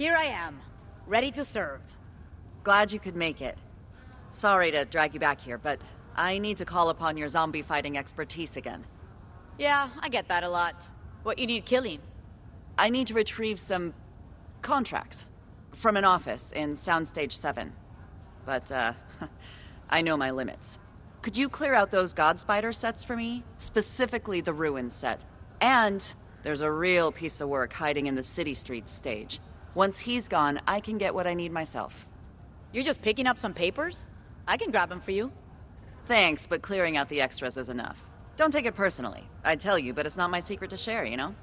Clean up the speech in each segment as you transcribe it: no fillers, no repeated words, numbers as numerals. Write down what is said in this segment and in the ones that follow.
Here I am, ready to serve. Glad you could make it. Sorry to drag you back here, but I need to call upon your zombie fighting expertise again. Yeah, I get that a lot. What you need killing? I need to retrieve some contracts from an office in Soundstage 7. But, I know my limits. Could you clear out those Godspider sets for me? Specifically the Ruins set. And there's a real piece of work hiding in the City Streets stage. Once he's gone, I can get what I need myself. You're just picking up some papers? I can grab them for you. Thanks, but clearing out the extras is enough. Don't take it personally. I'd tell you, but it's not my secret to share, you know?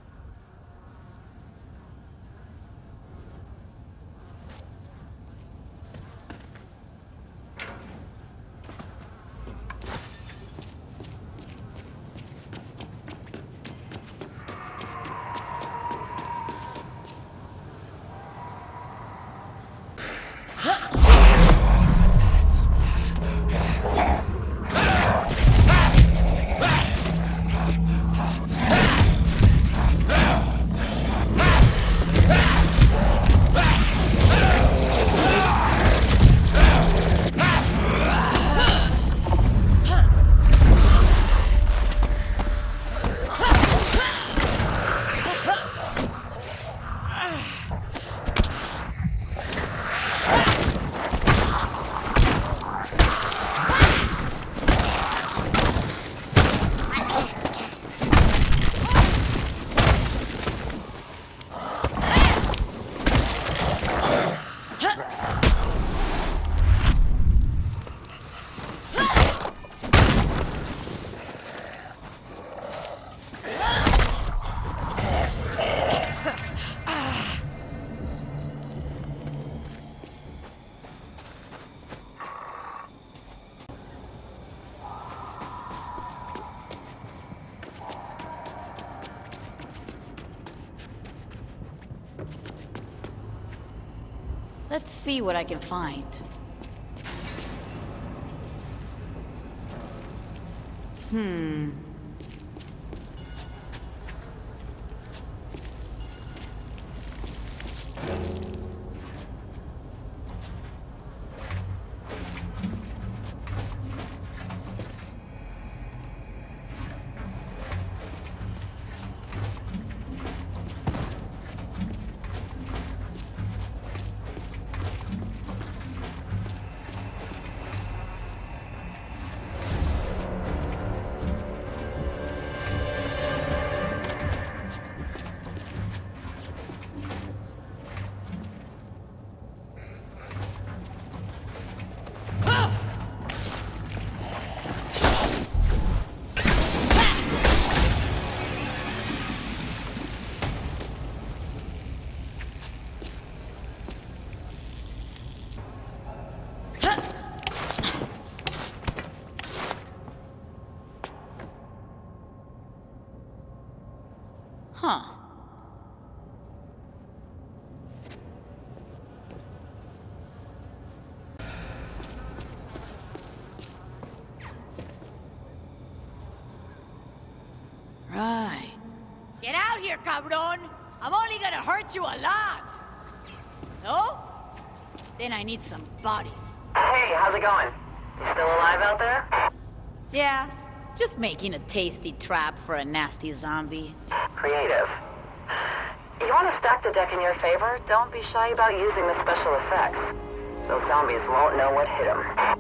Let's see what I can find. Huh. Right. Get out here, cabron! I'm only gonna hurt you a lot! No? Then I need some bodies. Hey, how's it going? You still alive out there? Yeah, just making a tasty trap for a nasty zombie. Creative. You want to stack the deck in your favor? Don't be shy about using the special effects. Those zombies won't know what hit them.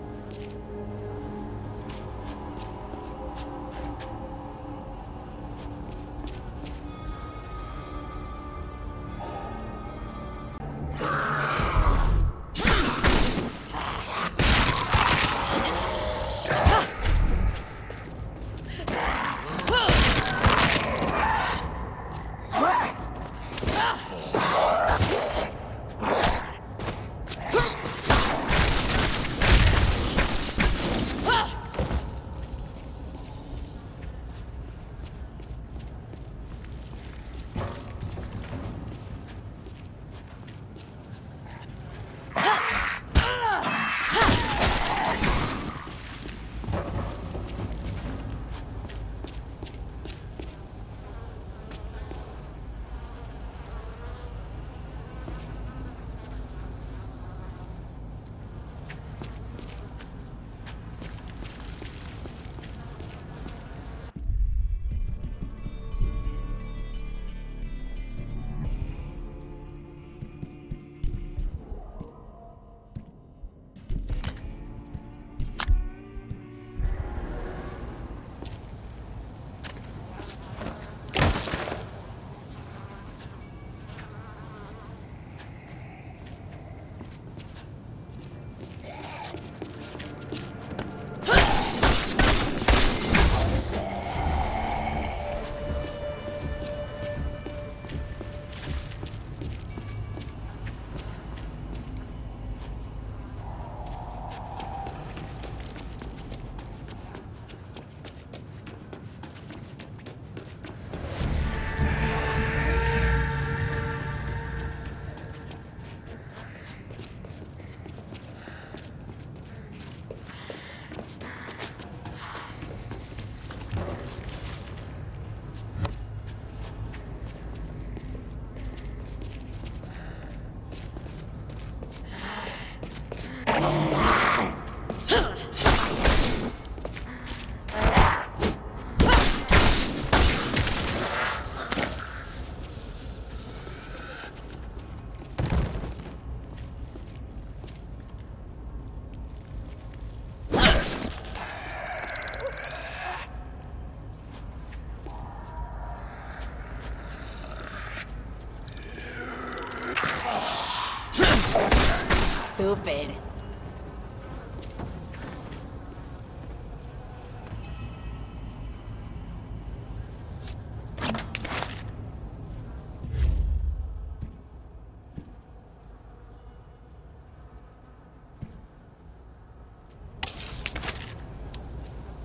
stupid.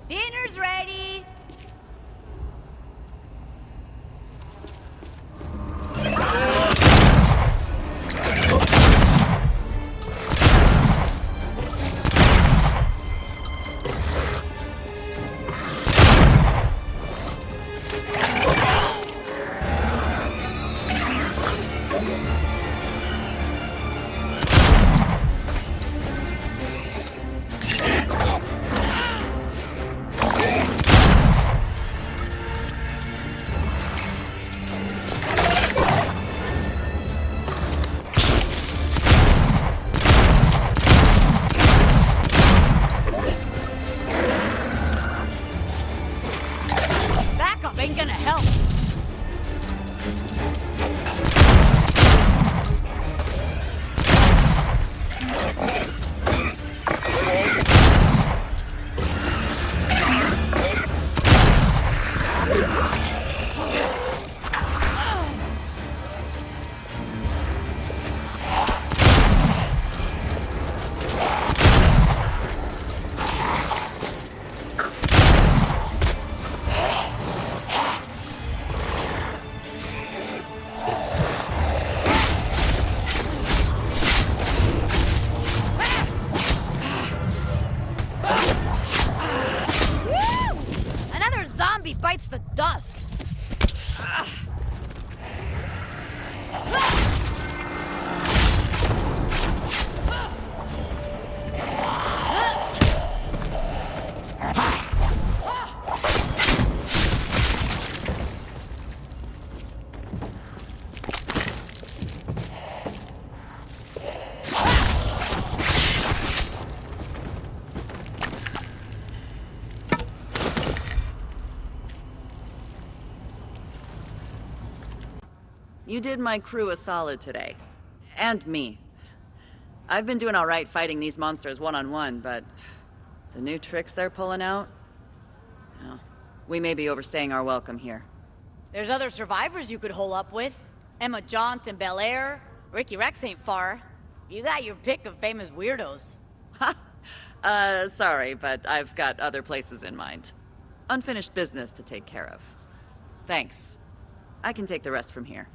Dinner's ready! Backup ain't gonna help. Another zombie bites the dust. You did my crew a solid today. And me. I've been doing all right fighting these monsters one-on-one, but the new tricks they're pulling out? Well, we may be overstaying our welcome here. There's other survivors you could hole up with. Emma Jaunt and Bel Air. Ricky Rex ain't far. You got your pick of famous weirdos. Sorry, but I've got other places in mind. Unfinished business to take care of. Thanks. I can take the rest from here.